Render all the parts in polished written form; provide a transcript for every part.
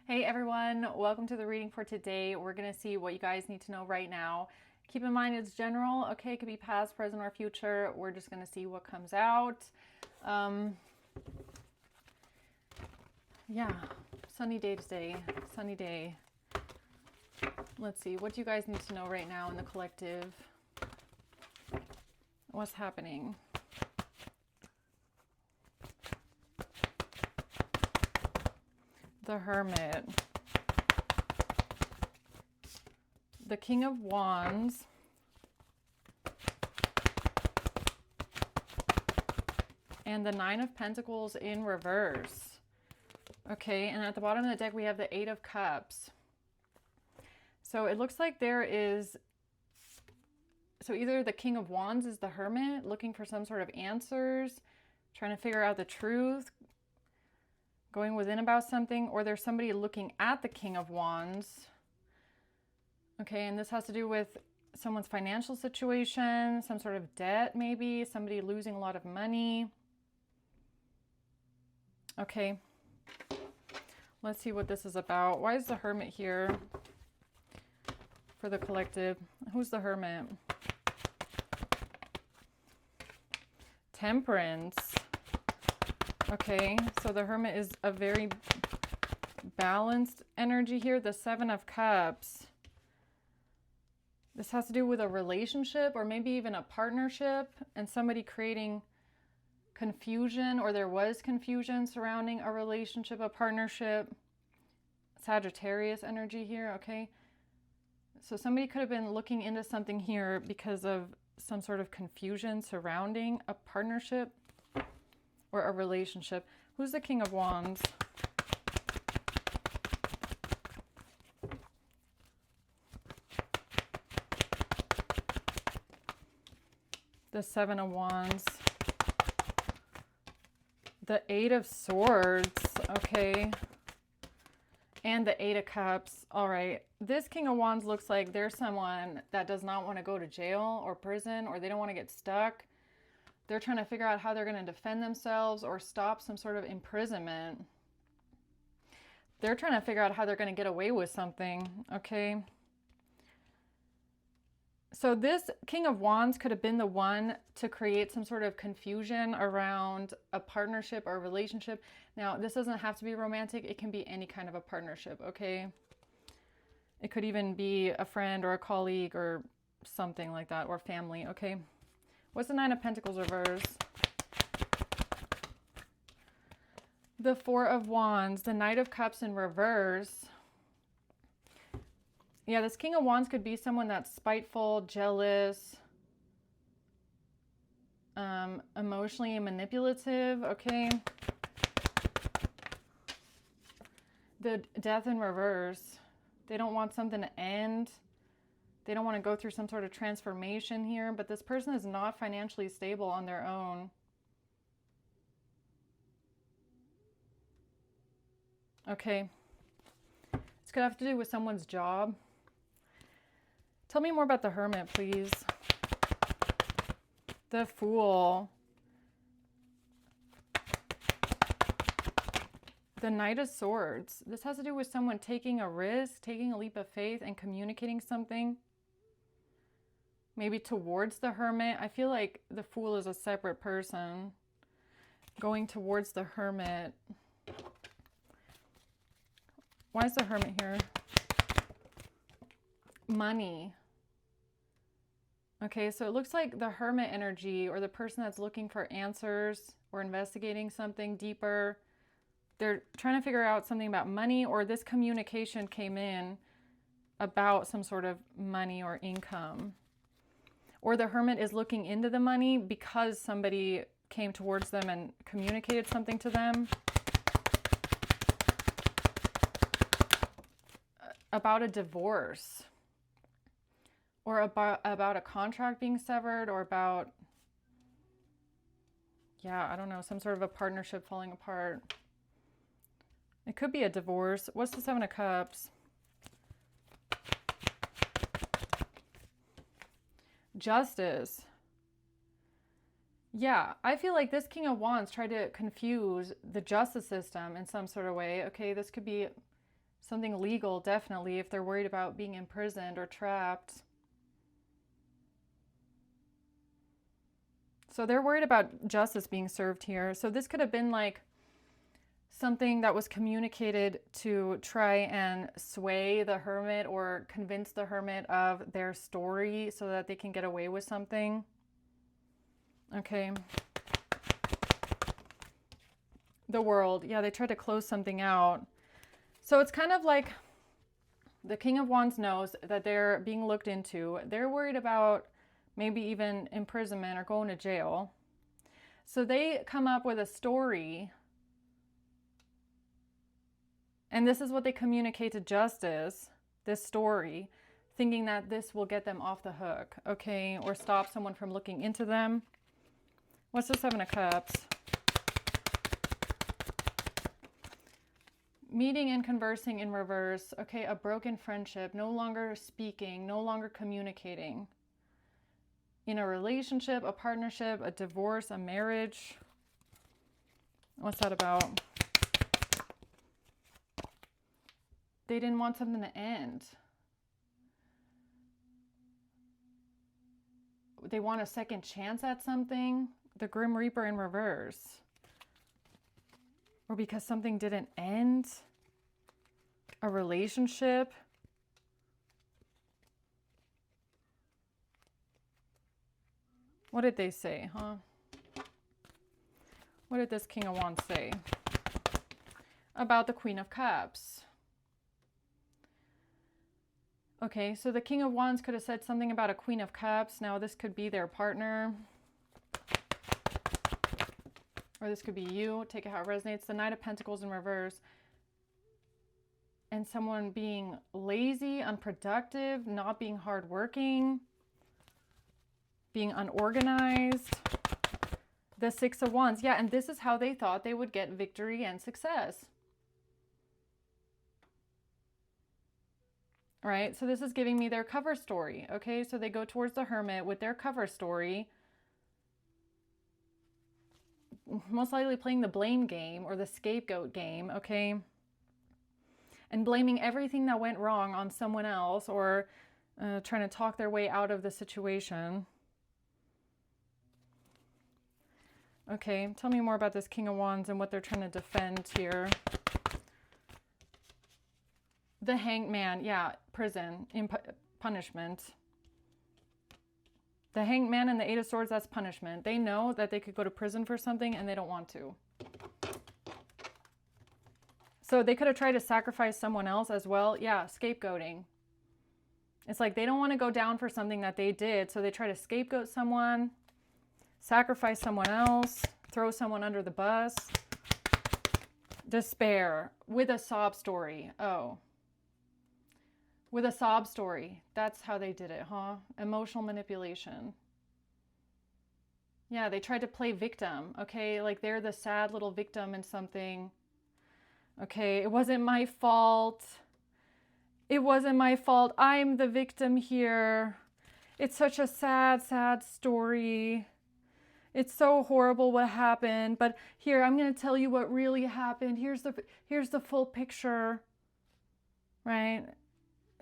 Hey everyone, welcome to the reading for today. We're going to see what you guys need to know right now. Keep in mind it's general, okay? It could be past, present, or future. We're just going to see what comes out. Yeah, sunny day today. Sunny day. Let's see, what do you guys need to know right now in the collective? What's happening? The Hermit. The King of Wands. And the Nine of Pentacles in reverse. Okay, and at the bottom of the deck we have the Eight of Cups. So it looks like there is, so either the King of Wands is the Hermit, looking for some sort of answers, trying to figure out the truth, going within about something, or there's somebody looking at the King of Wands. Okay, and this has to do with someone's financial situation, some sort of debt maybe, somebody losing a lot of money. Okay, let's see what this is about. Why is the Hermit here for the collective? Who's the Hermit? Temperance. Okay, so the Hermit is a very balanced energy here. The Seven of Cups. This has to do with a relationship or maybe even a partnership and somebody creating confusion, or there was confusion surrounding a relationship, a partnership. Sagittarius energy here, okay? So somebody could have been looking into something here because of some sort of confusion surrounding a partnership or a relationship. Who's the King of Wands? The Seven of Wands. The Eight of Swords, okay. And the Eight of Cups. All right. This King of Wands looks like there's someone that does not want to go to jail or prison, or they don't want to get stuck. They're trying to figure out how they're going to defend themselves or stop some sort of imprisonment. They're trying to figure out how they're going to get away with something, okay? So this King of Wands could have been the one to create some sort of confusion around a partnership or a relationship. Now, this doesn't have to be romantic. It can be any kind of a partnership, okay? It could even be a friend or a colleague or something like that, or family, okay? What's the Nine of Pentacles reverse? The Four of Wands, the Knight of Cups in reverse. Yeah, this King of Wands could be someone that's spiteful, jealous, emotionally manipulative, okay? The Death in reverse. They don't want something to end. They don't want to go through some sort of transformation here, but this person is not financially stable on their own. Okay. It's going to have to do with someone's job. Tell me more about the Hermit, please. The Fool. The Knight of Swords. This has to do with someone taking a risk, taking a leap of faith, and communicating something. Maybe towards the Hermit. I feel like the Fool is a separate person. Going towards the Hermit. Why is the Hermit here? Money. Okay, so it looks like the Hermit energy, or the person that's looking for answers or investigating something deeper, they're trying to figure out something about money, or this communication came in about some sort of money or income. Or the Hermit is looking into the money because somebody came towards them and communicated something to them about a divorce. Or about a contract being severed, or about, yeah, I don't know, some sort of a partnership falling apart. It could be a divorce. What's the Seven of Cups? Justice. Yeah, I feel like this King of Wands tried to confuse the justice system in some sort of way. Okay, this could be Something legal, definitely, if they're worried about being imprisoned or trapped. So they're worried about justice being served here. So this could have been like something that was communicated to try and sway the hermit or convince the hermit of their story so that they can get away with something. Okay. The World. Yeah, they tried to close something out. So it's kind of like the King of Wands knows that they're being looked into. They're worried about maybe even imprisonment or going to jail. So they come up with a story. And this is what they communicate to justice, this story, thinking that this will get them off the hook, okay? Or stop someone from looking into them. What's the Seven of Cups? Meeting and conversing in reverse. Okay, a broken friendship, no longer speaking, no longer communicating. In a relationship, a partnership, a divorce, a marriage. What's that about? They didn't want something to end. They want a second chance at something. The Grim Reaper in reverse. Or because something didn't end. A relationship. What did they say, huh? What did this King of Wands say about the Queen of Cups? Okay, so the King of Wands could have said something about a Queen of Cups. Now this could be their partner. Or this could be you. Take it how it resonates. The Knight of Pentacles in reverse. And someone being lazy, unproductive, not being hardworking, being unorganized. The Six of Wands. Yeah, and this is how they thought they would get victory and success. Right? So this is giving me their cover story. Okay, so they go towards the Hermit with their cover story. Most likely playing the blame game or the scapegoat game. Okay. And blaming everything that went wrong on someone else or trying to talk their way out of the situation. Okay, tell me more about this King of Wands and what they're trying to defend here. The Hanged Man, yeah, prison, punishment. The Hanged Man and the Eight of Swords, that's punishment. They know that they could go to prison for something and they don't want to. So they could have tried to sacrifice someone else as well. Yeah, scapegoating. It's like they don't want to go down for something that they did, so they try to scapegoat someone, sacrifice someone else, throw someone under the bus. Despair with a sob story. Oh. With a sob story. That's how they did it, huh? Emotional manipulation. Yeah, they tried to play victim, okay? Like they're the sad little victim in something. Okay, it wasn't my fault. It wasn't my fault. I'm the victim here. It's such a sad, sad story. It's so horrible what happened, but here, I'm going to tell you what really happened. Here's the full picture, right?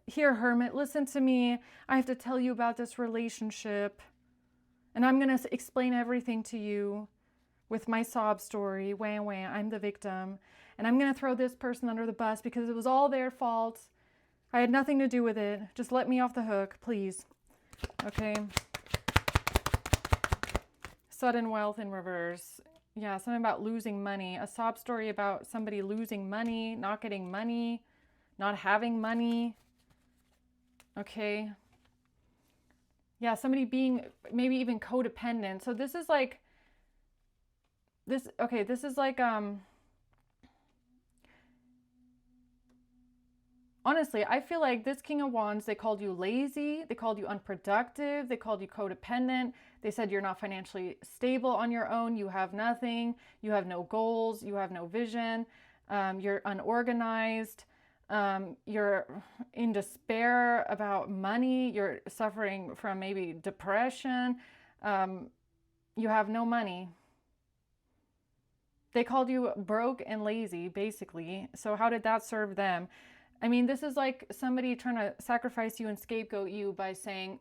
Here, Hermit, listen to me. I have to tell you about this relationship, and I'm going to explain everything to you with my sob story. Wah, wah, I'm the victim, and I'm going to throw this person under the bus because it was all their fault. I had nothing to do with it. Just let me off the hook, please. Okay. Sudden wealth in reverse. Yeah, something about losing money. A sob story about somebody losing money, not getting money, not having money. Okay. Yeah, somebody being maybe even codependent. So this is like, this is like, honestly, I feel like this King of Wands, they called you lazy, they called you unproductive, they called you codependent. They said you're not financially stable on your own, you have nothing, you have no goals, you have no vision, you're unorganized, you're in despair about money, you're suffering from maybe depression, you have no money. They called you broke and lazy, basically. So how did that serve them? I mean, this is like somebody trying to sacrifice you and scapegoat you by saying,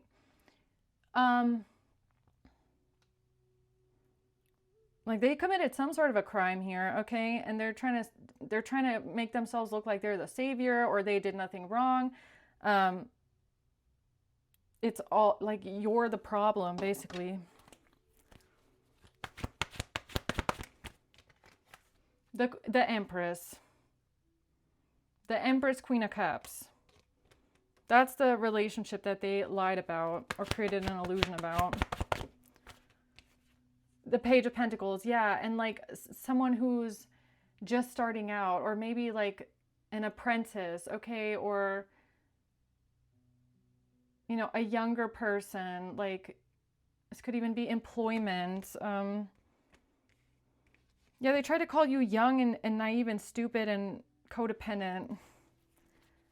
like they committed some sort of a crime here, okay? And they're trying to make themselves look like they're the savior or they did nothing wrong. It's all like you're the problem, basically. The Empress. The Empress, Queen of Cups. That's the relationship that they lied about or created an illusion about. The Page of Pentacles, yeah. And like someone who's just starting out, or maybe like an apprentice, okay? Or, you know, a younger person, like this could even be employment. Yeah, they try to call you young and naive and stupid and codependent,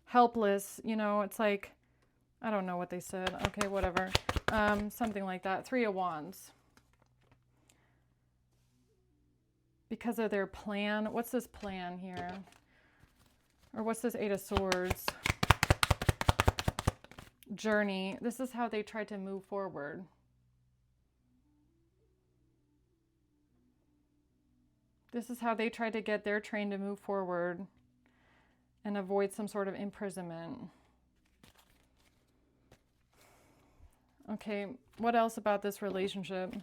helpless, you know, it's like, I don't know what they said. Okay, whatever. Something like that. Three of Wands. Because of their plan. What's this plan here? Or what's this Eight of Swords? Journey. This is how they tried to move forward. This is how they tried to get their train to move forward and avoid some sort of imprisonment. Okay, what else about this relationship?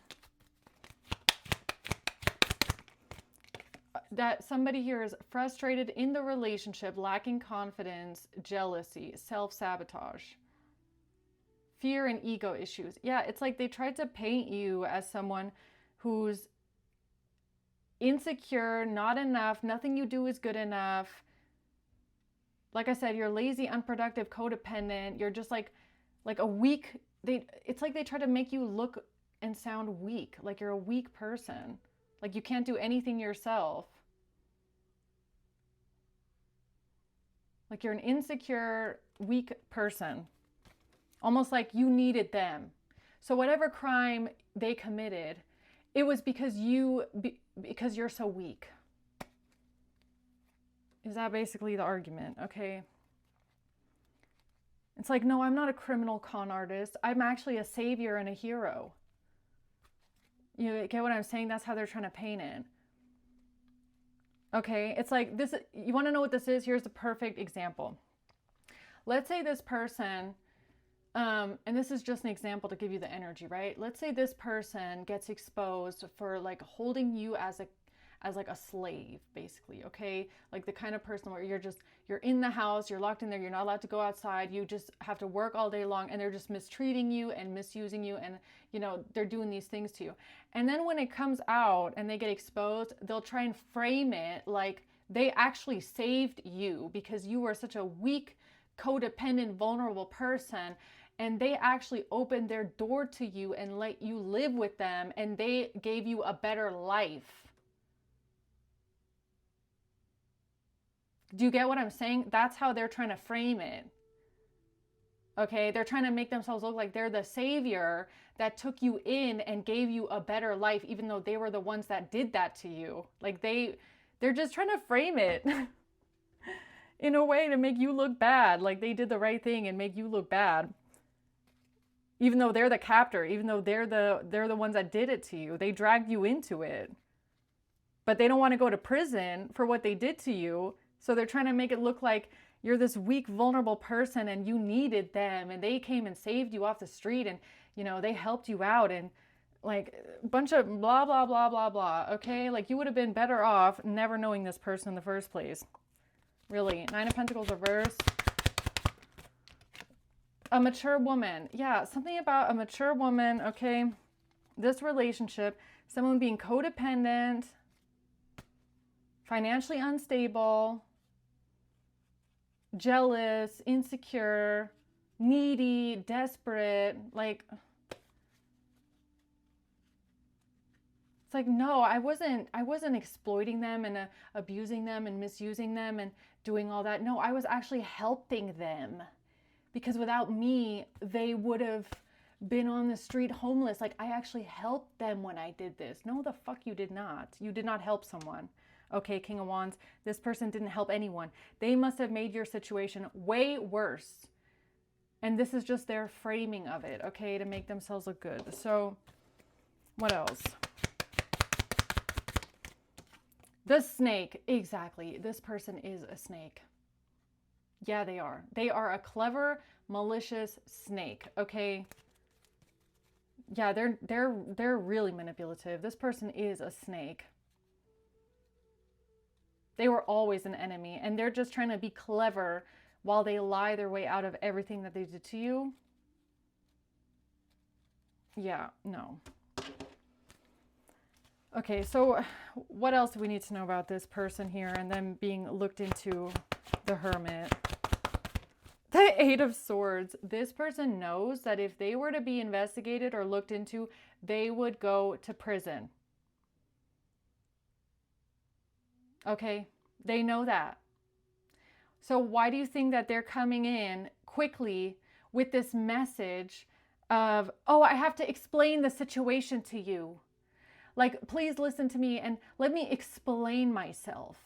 That somebody here is frustrated in the relationship, lacking confidence, jealousy, self-sabotage, fear and ego issues. Yeah, it's like they tried to paint you as someone who's insecure, not enough, nothing you do is good enough. Like I said, you're lazy, unproductive, codependent. You're just like a weak, it's like they try to make you look and sound weak, like you're a weak person. Like you can't do anything yourself. Like you're an insecure, weak person. Almost like you needed them. So whatever crime they committed, it was because you're so weak. Is that basically the argument? Okay. It's like, no, I'm not a criminal con artist. I'm actually a savior and a hero. You get what I'm saying? That's how they're trying to paint it. Okay, it's like this. You want to know what this is? Here's the perfect example. Let's say this person, and this is just an example to give you the energy, right? Let's say this person gets exposed for like holding you as like a slave, basically, okay? Like the kind of person where you're in the house, you're locked in there, you're not allowed to go outside, you just have to work all day long, and they're just mistreating you and misusing you, and you know, they're doing these things to you. And then when it comes out and they get exposed, they'll try and frame it like they actually saved you because you were such a weak, codependent, vulnerable person, and they actually opened their door to you and let you live with them, and they gave you a better life. Do you get what I'm saying? That's how they're trying to frame it. Okay, they're trying to make themselves look like they're the savior that took you in and gave you a better life, even though they were the ones that did that to you. Like they're just trying to frame it in a way to make you look bad, like they did the right thing and make you look bad. Even though they're the captor, even though they're the ones that did it to you. They dragged you into it. But they don't want to go to prison for what they did to you. So they're trying to make it look like you're this weak, vulnerable person and you needed them and they came and saved you off the street and, you know, they helped you out and like a bunch of blah, blah, blah, blah, blah. Okay? Like you would have been better off never knowing this person in the first place. Really. Nine of Pentacles reversed. A mature woman. Yeah, something about a mature woman, okay? This relationship, someone being codependent, financially unstable, jealous, insecure, needy, desperate, like it's like, no, I wasn't exploiting them and abusing them and misusing them and doing all that. No, I was actually helping them. Because without me, they would have been on the street homeless. Like I actually helped them when I did this. No, the fuck you did not. You did not help someone. Okay, King of Wands, this person didn't help anyone. They must have made your situation way worse. And this is just their framing of it, okay, to make themselves look good. So, what else? The snake, exactly. This person is a snake. Yeah, they are. They are a clever, malicious snake, okay? Yeah, they're really manipulative. This person is a snake. They were always an enemy, and they're just trying to be clever while they lie their way out of everything that they did to you. Yeah, no. Okay, so what else do we need to know about this person here and them being looked into? The Hermit. The Eight of Swords. This person knows that if they were to be investigated or looked into, they would go to prison. Okay, they know that. So why do you think that they're coming in quickly with this message of, oh, I have to explain the situation to you. Like, please listen to me and let me explain myself.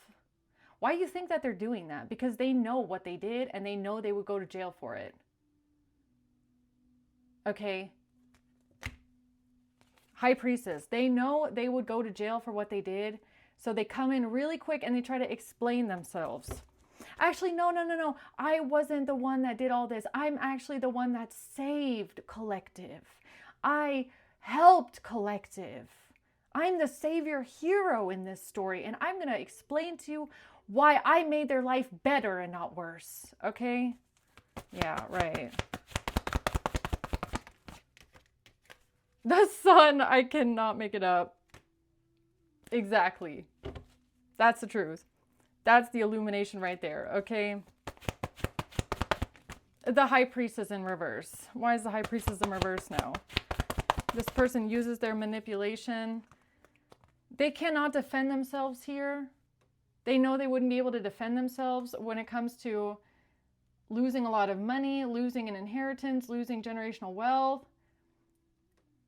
Why do you think that they're doing that? Because they know what they did and they know they would go to jail for it. Okay. High Priestess. They know they would go to jail for what they did. So they come in really quick and they try to explain themselves. Actually, no. I wasn't the one that did all this. I'm actually the one that saved Collective. I helped Collective. I'm the savior hero in this story. And I'm going to explain to you why I made their life better and not worse. Okay? Yeah, right. The Sun, I cannot make it up. Exactly. That's the truth. That's the illumination right there, okay? The High Priestess in reverse. Why is the High Priestess in reverse now? This person uses their manipulation. They cannot defend themselves here. They know they wouldn't be able to defend themselves when it comes to losing a lot of money, losing an inheritance, losing generational wealth.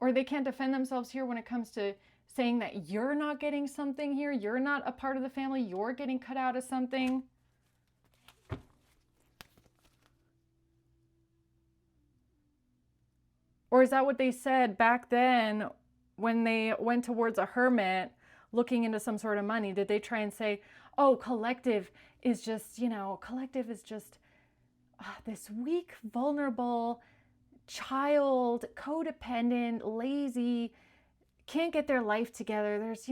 Or they can't defend themselves here when it comes to saying that you're not getting something here, you're not a part of the family, you're getting cut out of something. Or is that what they said back then when they went towards a hermit looking into some sort of money? Did they try and say, oh, Collective is just, Collective is just this weak, vulnerable child, codependent, lazy, can't get their life together. There's,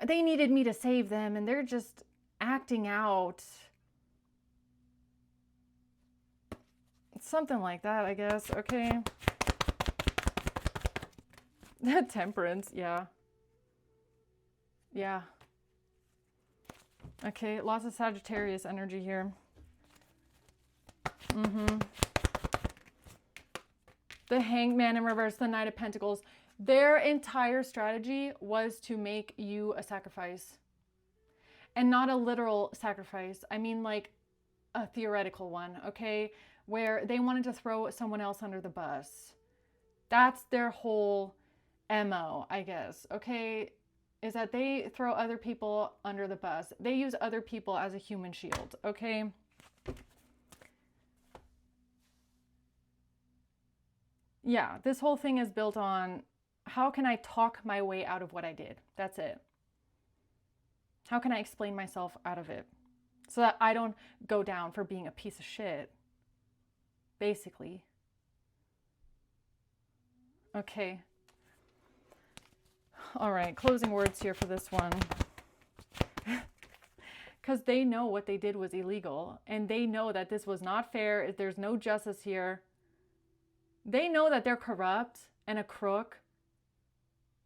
they needed me to save them and they're just acting out. Something like that, I guess. Okay. Temperance, yeah. Yeah. Okay, lots of Sagittarius energy here. The Hangman in reverse, the Knight of Pentacles. Their entire strategy was to make you a sacrifice. And not a literal sacrifice. I mean like a theoretical one, okay? Where they wanted to throw someone else under the bus. That's their whole MO, I guess, okay? Is that they throw other people under the bus. They use other people as a human shield, okay? Yeah, this whole thing is built on how can I talk my way out of what I did? That's it. How can I explain myself out of it so that I don't go down for being a piece of shit? Basically. Okay. All right, closing words here for this one. Because they know what they did was illegal. And they know that this was not fair. There's no justice here. They know that they're corrupt and a crook.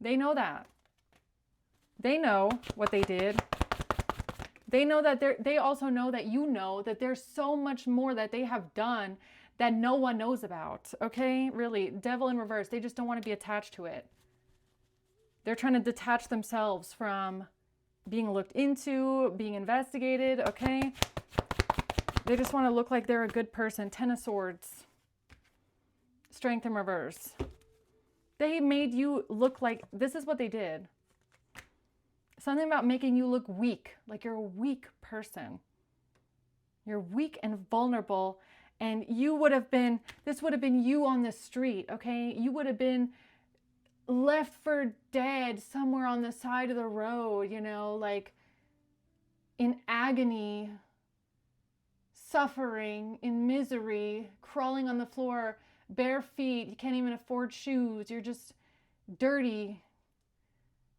They know that. They know what they did. They know that they also know that you know that there's so much more that they have done that no one knows about. Okay? Really, devil in reverse. They just don't want to be attached to it. They're trying to detach themselves from being looked into, being investigated, okay? They just want to look like they're a good person. Ten of Swords. Strength in reverse. They made you look like, this is what they did. Something about making you look weak, like you're a weak person. You're weak and vulnerable, and this would have been you on the street, okay? You would have been left for dead somewhere on the side of the road, you know, like in agony, suffering, in misery, crawling on the floor, bare feet, you can't even afford shoes, you're just dirty.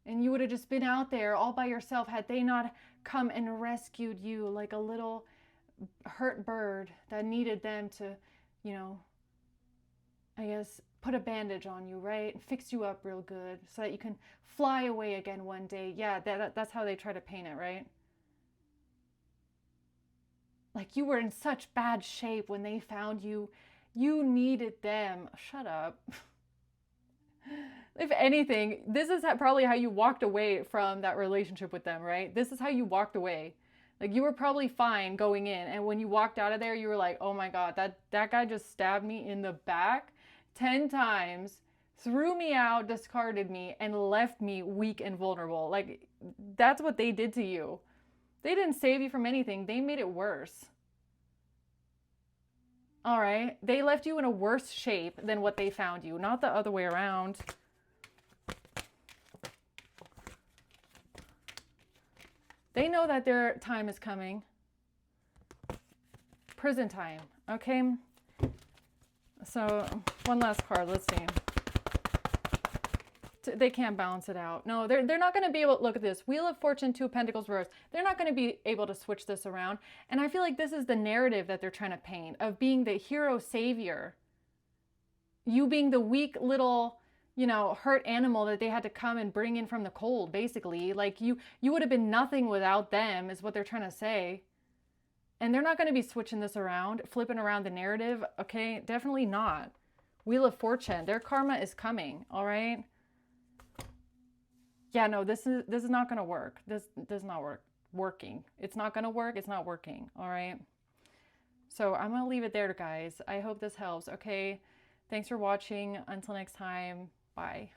And you would have just been out there all by yourself had they not come and rescued you like a little hurt bird that needed them to, you know, I guess, put a bandage on you, right? Fix you up real good so that you can fly away again one day. Yeah, that's how they try to paint it, right? Like you were in such bad shape when they found you. You needed them. Shut up. If anything, this is probably how you walked away from that relationship with them, right? This is how you walked away. Like you were probably fine going in, and when you walked out of there, you were like, oh my God, that guy just stabbed me in the back 10 times, threw me out, discarded me, and left me weak and vulnerable. Like that's what they did to you. They didn't save you from anything. They made it worse. All right? They left you in a worse shape than what they found you, not the other way around. They know that their time is coming. Prison time, okay? So, one last card, let's see. They can't balance it out. No, they're not going to be able to, look at this. Wheel of Fortune, Two of Pentacles, Rose. They're not going to be able to switch this around. And I feel like this is the narrative that they're trying to paint of being the hero savior. You being the weak little, you know, hurt animal that they had to come and bring in from the cold, basically. Like you would have been nothing without them is what they're trying to say. And they're not going to be switching this around, flipping around the narrative. Okay, definitely not. Wheel of Fortune, their karma is coming, all right? Yeah, no, this is not going to work. This does not working. It's not going to work. It's not working, all right? So I'm going to leave it there, guys. I hope this helps, okay? Thanks for watching. Until next time. Bye.